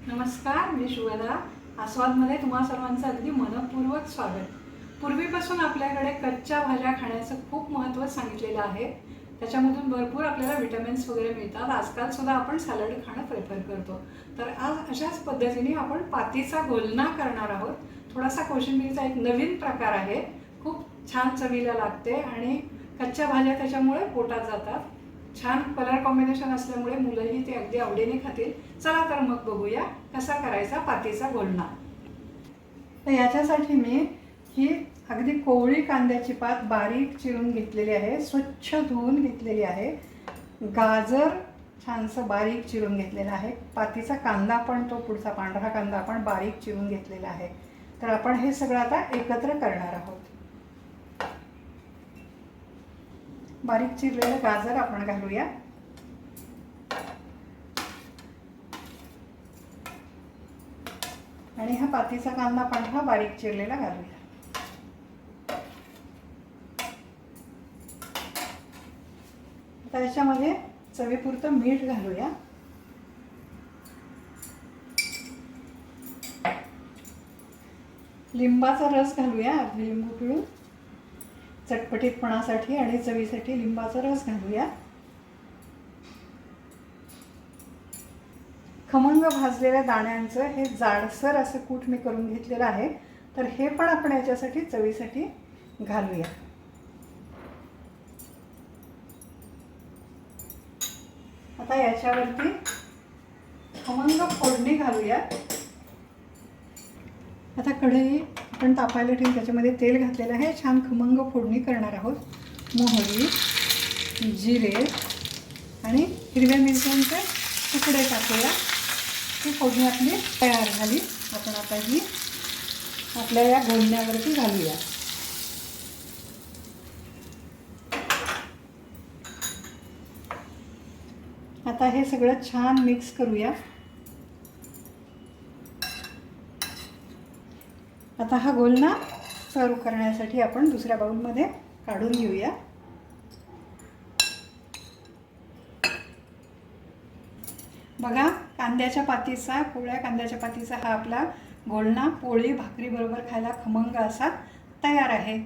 नमस्कार, मी शुभदा. आस्वादमध्ये तुम्हा सर्वांचं अगदी मनपूर्वक स्वागत. पूर्वीपासून आपल्याकडे कच्च्या भाज्या खाण्याचं खूप महत्त्व सांगितलेलं आहे. त्याच्यामधून भरपूर आपल्याला विटॅमिन्स वगैरे मिळतात. आजकालसुद्धा आपण सॅलड खाणं प्रेफर करतो. तर आज अशाच पद्धतीने आपण पातीचा गोलना करणार आहोत. थोडासा कोशिंबीरचा एक नवीन प्रकार आहे. खूप छान चवीला लागते आणि कच्च्या भाज्या त्याच्यामुळे पोटात जातात. छान कलर कॉम्बिनेशन असल्यामुळे मुलंही ते अगदी आवडीने खातील. चला तर मग बघूया कसा करायचा पातीचा गोलना. तर याच्यासाठी मी ही अगदी कोवळी कांद्याची पात बारीक चिरून घेतलेली आहे, स्वच्छ धुवून घेतलेली आहे. गाजर छानसं बारीक चिरून घेतलेलं आहे. पातीचा कांदा पण तो पुढचा पांढरा कांदा आपण बारीक चिरून घेतलेला आहे. तर आपण हे सगळं आता एकत्र करणार आहोत. बारीक चिरलेलं गाजर आपण घालूया. आणि हा पातीचा कांदा पांढरा बारीक चिरलेला घालूया. त्याच्यामध्ये चवीपुरतं मीठ घालूया. लिंबाचा रस घालूया, अर्धी लिंबू पिळून चटपटीतपणासाठी आणि चवीसाठी लिंबाचा रस घालूया. खमंग भाजलेल्या दाण्यांचं हे जाडसर असं कूट मी करून घेतलेलं आहे. तर हे पण आपण याच्यासाठी चवीसाठी घालूया. आता याच्यावरती खमंग फोडणी घालूया. आता कढई आपण तापायला ठेवून त्याच्यामध्ये तेल घातलेलं आहे. छान खमंग फोडणी करणार आहोत. मोहरी, जिरे आणि हिरव्या मिरच्यांचे तुकडे टाकूया. ही फोडणी आपली तयार झाली. आपण आता ही आपल्या या गोलण्यावरती घालूया. आता हे सगळं छान मिक्स करूया. आता हा गोलना सर्व करण्यासाठी आपण दुसऱ्या बाउलमध्ये काढून घेऊया. बघा, कांद्याच्या पातीचा, कोवळ्या कांद्याच्या पातीचा हा आपला गोलना पोळी भाकरी बरोबर खायला खमंग असा तयार आहे.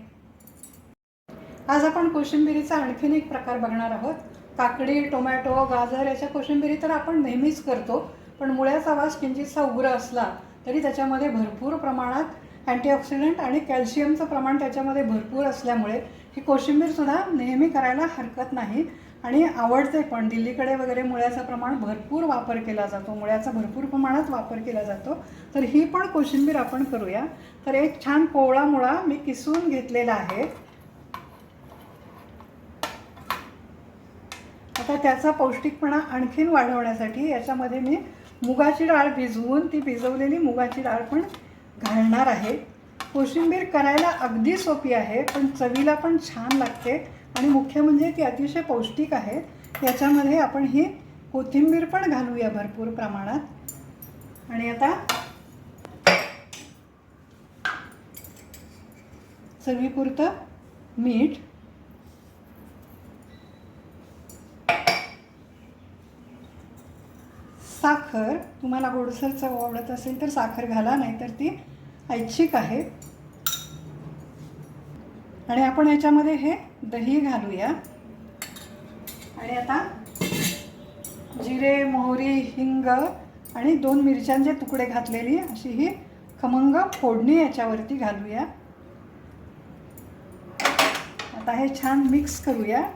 आज आपण कोशिंबिरीचा आणखीन एक प्रकार बघणार आहोत. काकडी, टोमॅटो, गाजर याच्या कोशिंबिरी तर आपण नेहमीच करतो, पण मुळ्याचा वास किंचितसा उग्र असला तरी त्याच्यामध्ये भरपूर प्रमाणात अँटीऑक्सिडंट आणि कॅल्शियमचं प्रमाण त्याच्यामध्ये भरपूर असल्यामुळे ही कोशिंबीरसुद्धा नेहमी करायला हरकत नाही आणि आवडते पण. दिल्लीकडे वगैरे मुळ्याचं प्रमाण भरपूर वापर केला जातो, मुळ्याचा भरपूर प्रमाणात वापर केला जातो. तर ही पण कोशिंबीर आपण करूया. तर एक छान कोवळा मुळा मी किसून घेतलेला आहे. आता त्याचा पौष्टिकपणा आणखीन वाढवण्यासाठी याच्यामध्ये मी मुगाची डाळ भिजवून ती भिजवलेली मुगाची डाळ पण घालणार आहे. कोशिंबीर करायला अगदी सोपी आहे, पण चवीला पण छान लागते आणि मुख्य म्हणजे ती अतिशय पौष्टिक आहे. याच्यामध्ये आपण ही कोथिंबीर पण घालूया भरपूर प्रमाणात. आणि आता चवीपुरतं मीठ, साखर, तुम्हाला गोडसर चव आवडत असेल तर साखर घाला, नाहीतर ती ऐच्छिक आहे. आणि आपण याच्यामध्ये हे दही घालूया. आणि आता जिरे, मोहरी, हिंग आणि 2 मिरच्यांचे तुकडे घातलेली अशी ही खमंग फोडणी याच्यावरती घालूया. आता हे छान मिक्स करूया.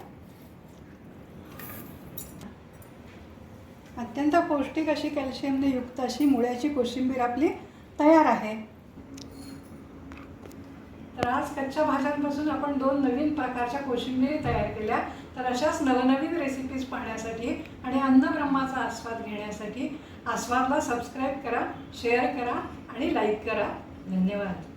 अत्यंत पौष्टिक अशी कॅल्शियमने युक्त अशी मुळ्याची कोशिंबीर आपली तयार आहे. तर आज कच्च्या भाज्यांपासून आपण 2 नवीन प्रकारच्या कोशिंबिरी तयार केल्या. तर अशाच नवनवीन रेसिपीज पाहण्यासाठी आणि अन्नब्रह्माचा आस्वाद घेण्यासाठी आस्वादला सबस्क्राईब करा, शेअर करा आणि लाईक करा. धन्यवाद.